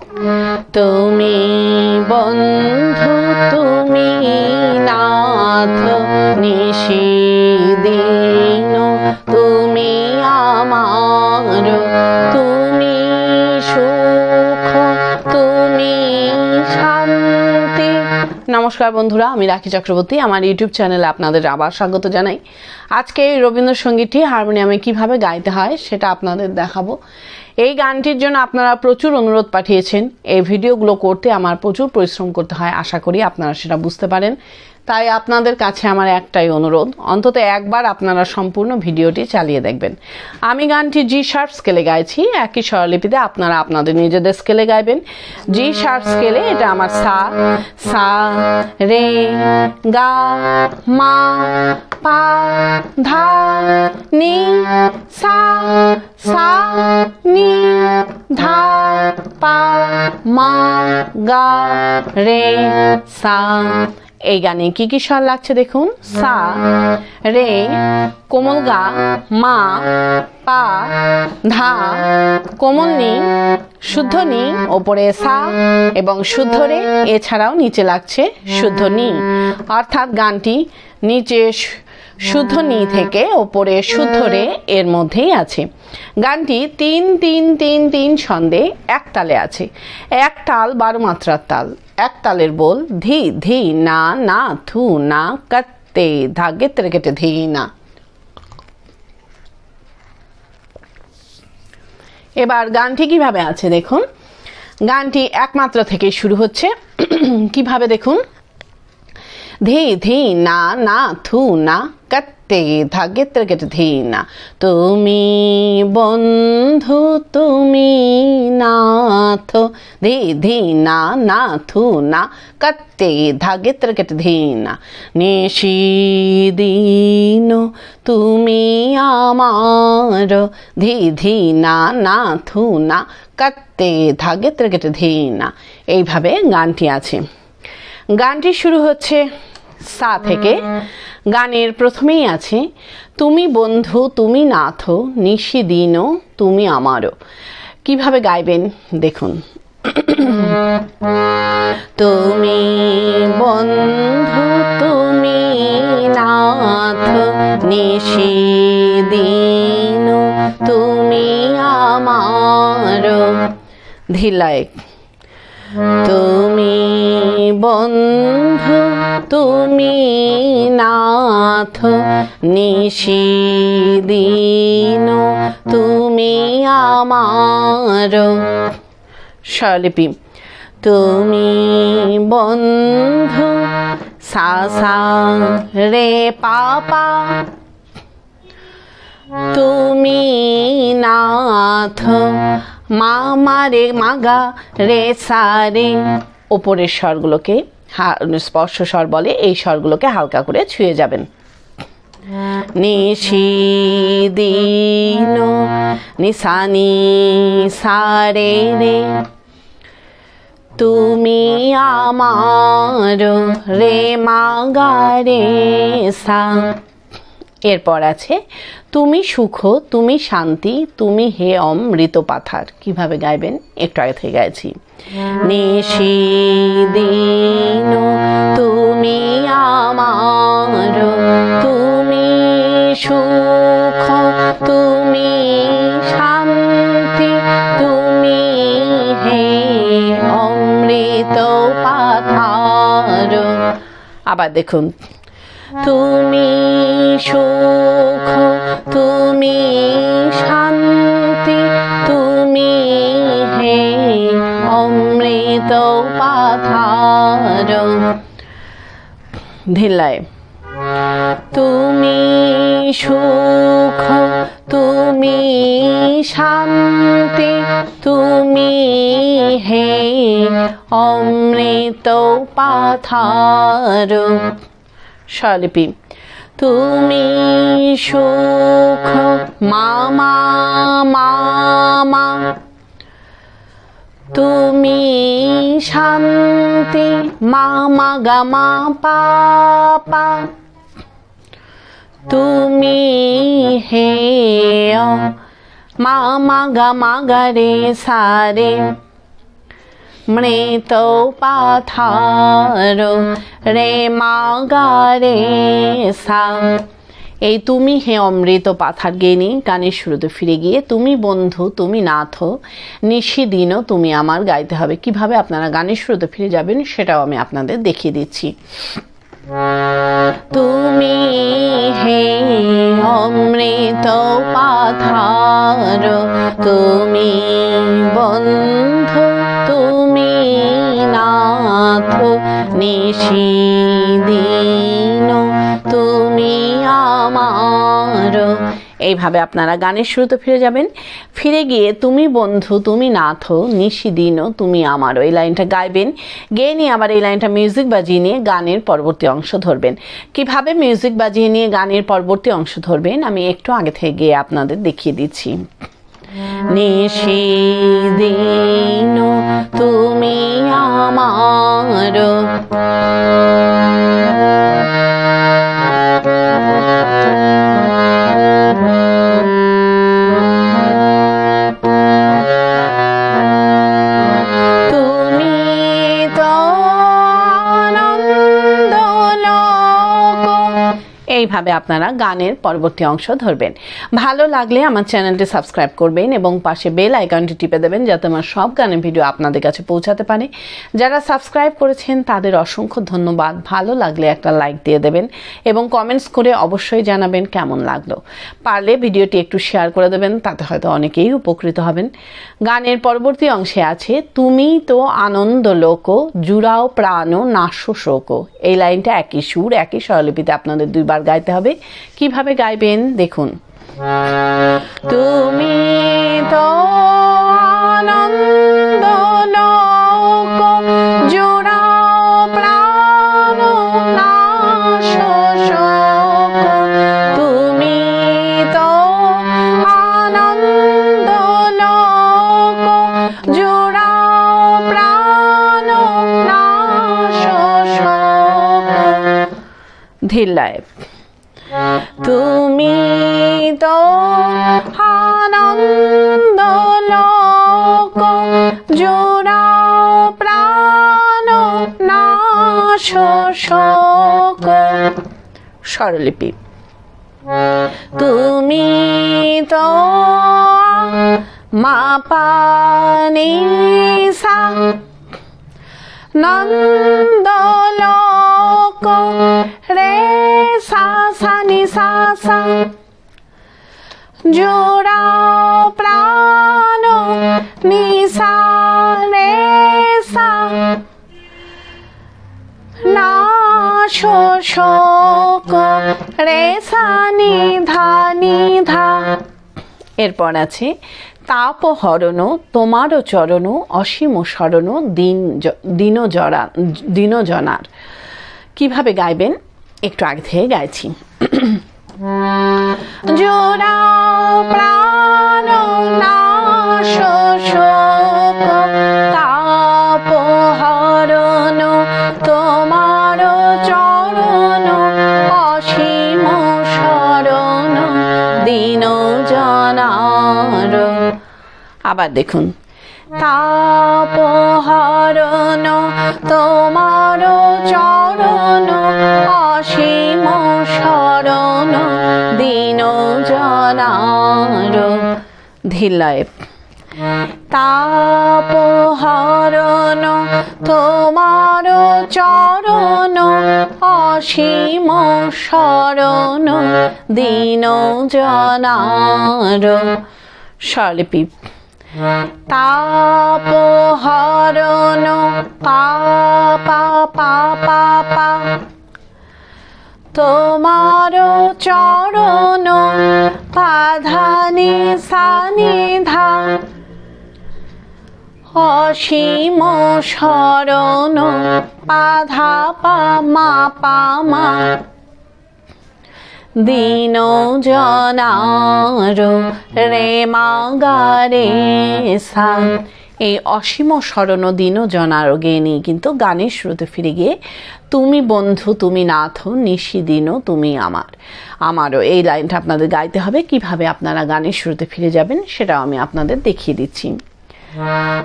তুমি বন্ধু তুমি নাথ নিশিদিন তুমি আমার, তুমি সুখ তুমি শান্তি। নমস্কার বন্ধুরা, আমি রাখি চক্রবর্তী। আমার ইউটিউব চ্যানেলে আপনাদের আবার স্বাগত জানাই। আজকে এই রবীন্দ্রসঙ্গীতটি হারমোনিয়ামে কিভাবে গাইতে হয় সেটা আপনাদের দেখাবো। এই গানটির জন্য আপনারা প্রচুর অনুরোধ পাঠিয়েছেন। এই ভিডিওগুলো করতে আমার প্রচুর পরিশ্রম করতে হয়, আশা করি আপনারা সেটা বুঝতে পারেন। তাই আপনাদের কাছে আমার একটাই অনুরোধ, অন্তত একবার আপনারা সম্পূর্ণ ভিডিওটি চালিয়ে দেখবেন। আমি গানটি জি শার্প স্কেলে গাইছি, একই স্বরলিপিতে আপনারা আপনাদের নিজেদের স্কেলে গাইবেন। জি শার্প স্কেলে এটা আমার সা, সা রে গা মা পা ধা নি সা, সা নি ধা পা মা গা রে সা। এই গানে কি কি স্বর লাগছে দেখুন। সা রে কোমল গা মা পা ধা কোমল নি শুদ্ধ নি ওপরে সা এবং শুদ্ধ রে, এছাড়াও নিচে লাগছে শুদ্ধ নি। অর্থাৎ গানটি নিচে শুদ্ধ নি থেকে ওপরে শুদ্ধ রে এর মধ্যেই আছে। গানটি ৩-৩-৩-৩ ছন্দে এক তালে আছে। এক তাল 12 মাত্রার তাল। এক তালের বোল ধি ধি না না থু না কত্তে ধাগে তেরে কেটে ধি না। এবার গানটি কিভাবে আছে দেখুন। গানটি এক মাত্রা থেকে শুরু হচ্ছে। কিভাবে দেখুন। ধি ধি না না থু না কত্তে ধাগে তেরে কেটে ধি না। তুমি বন্ধু তুমি নাথ ধি ধি না না থু না কত্তে ধাগে তেরে কেটে ধি না। নিশিদিন তুমি আমার ধি ধি না না থু না কত্তে ধাগে তেরে কেটে ধি না। এইভাবে গানটি আছে। গানটি শুরু হচ্ছে সা থেকে। গানের প্রথমেই আছে তুমি বন্ধু তুমি নাথ নিশিদিন তুমি আমারও। কিভাবে গাইবেন দেখুন। তুমি বন্ধু তুমি নাথ নিশিদিন তুমি আমারও। ধিলায় তুমি বন্ধু তুমি নাথ নিশিদিন তুমি আমার। স্বরলিপি তুমি বন্ধু সা সা রে পা পা তুমি নাথ মা মা রে মা গা রে সা রে। ওপরের স্বরগুলোকে স্পর্শ স্বর বলে, এই স্বরগুলোকে হালকা করে ছুঁয়ে যাবেন। নিশিদিন নিশানি সা রে রে তুমি আমার রে মা গা রে সা। এরপর আছে তুমি সুখ তুমি শান্তি তুমি হে অমৃত পাথার। কিভাবে গাইবেন একটু আগে থেকে গাইছি। নিশিদিন তুমি আমার তুমি সুখ তুমি শান্তি তুমি হে অমৃত পাথার। আবার দেখুন। তুমি সুখ তুমি শান্তি তুমি হে অমৃত পাথার। ধিলায় তুমি সুখ তুমি শান্তি তুমি হে অমৃত পাথার। স্বরলিপি তুমি সুখ মা মা মা মা তুমি শান্তি মা মা গা মা পা পা তুমি হে মা মা গা রে সা রে। মৃত পাথার রে মা গা রে সা। এই তুমি হে অমৃত পাথার গেয়ে গানের শুরুতে ফিরে গিয়ে তুমি বন্ধু তুমি নাথ নিশিদিনও তুমি আমার গাইতে হবে। কিভাবে আপনারা গানের শুরুতে ফিরে যাবেন সেটাও আমি আপনাদের দেখিয়ে দিচ্ছি। তুমি হে অমৃত পাথার তুমি বন্ধু তুমি নাথ নিশিদিন তুমি আমার। এইভাবে আপনারা গানের শুরুতে ফিরে যাবেন। ফিরে গিয়ে তুমি বন্ধু তুমি নাথ নিশিদিনও তুমি আমারও এই লাইনটা গাইবেন। গেয়ে নিয়ে আবার এই লাইনটা মিউজিক বাজিয়ে নিয়ে গানের পরবর্তী অংশ ধরবেন। কিভাবে মিউজিক বাজিয়ে নিয়ে গানের পরবর্তী অংশ ধরবেন আমি একটু আগে থেকে গিয়ে আপনাদের দেখিয়ে দিচ্ছি। নিশিদিনও তুমি আমার এইভাবে আপনারা গানের পরবর্তী অংশ ধরবেন। ভালো লাগলে আমার চ্যানেলটি সাবস্ক্রাইব করবেন এবং পাশে বেল আইকনটি টিপে দেবেন যাতে আমার সব গানের ভিডিও আপনাদের কাছে পৌঁছাতে পারে। যারা সাবস্ক্রাইব করেছেন তাদের অসংখ্য ধন্যবাদ। ভালো লাগলে একটা লাইক দিয়ে দেবেন এবং কমেন্টস করে অবশ্যই জানাবেন কেমন লাগলো। পারলে ভিডিওটি একটু শেয়ার করে দেবেন, তাতে হয়তো অনেকেই উপকৃত হবেন। গানের পরবর্তী অংশে আছে তুমি তো আনন্দ লোক জুড়াও প্রাণ নাশ শোক। এই লাইনটা একই সুর একই স্বরলিপিতে আপনাদের দুইবার গাইতে হবে। কিভাবে গাইবেন দেখুন। তুমি তো আনন্দ লোক জুড়াও প্রাণ নাশ শোক। তুমি তো আনন্দ লোক জুড়াও প্রাণ নাশ শোক। ধীর লয়। তুমি তো আনন্দ লোক জুড়াও প্রাণ নাশ শোক। স্বরলিপি। তুমি তো মা পা নি সা নন্দ লোক রে সা সা নি সা সা জোড়াও প্রাণ নি সা রে সা নাশ শোক রে সা নি ধা নি ধা। এরপর আছে তাপ হরণ তোমারও চরণ অসীম শরণ দিন জনার। কিভাবে গাইবেন একটু আগে থেকে গাইছি। জোড়াও প্রাণ নাশ শোক তাপ হরণ তোমারও চরণ অসীম শরণ দিন জনার। আবার দেখুন। তাপ হরণ তোমার চরণ অসীম শরণ দিন জনার। ধীলয়। তাপ হরণ তোমার চরণ অসীম শরণ দিন জনার। স্বরলিপি। তাপ হরণ পা পা পা পা পা তোমার চরণ পাধানি সানি ধা অসীম শরণ পাধা পা মা পা মা দিন জনার রে মা গা রে সা। এই অসীম শরণ দিন জনার গেয়ে নিয়ে কিন্তু গানের শুরুতে ফিরে গিয়ে তুমি বন্ধু তুমি নাথ নিশিদিনও তুমি আমারও এই লাইনটা আপনাদের গাইতে হবে। কিভাবে আপনারা গানের শুরুতে ফিরে যাবেন সেটাও আমি আপনাদের দেখিয়ে দিচ্ছি।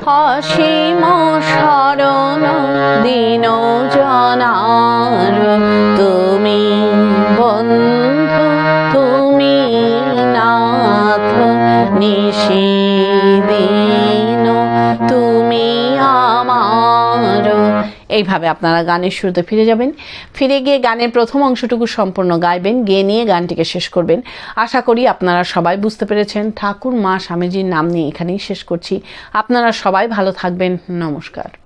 অসীম শরণ দীন জনার তুমি বন্ধু তুমি নাথ নিশিদিন তুমি আমার। এইভাবে আপনারা গানের শুরুতে ফিরে যাবেন, ফিরে গিয়ে গানের প্রথম অংশটুকু সম্পূর্ণ গাইবেন, গেয়ে নিয়ে গানটিকে শেষ করবেন। আশা করি আপনারা সবাই বুঝতে পেরেছেন। ঠাকুর মা স্বামীজির নাম নিয়ে এখানেই শেষ করছি। আপনারা সবাই ভালো থাকবেন। নমস্কার।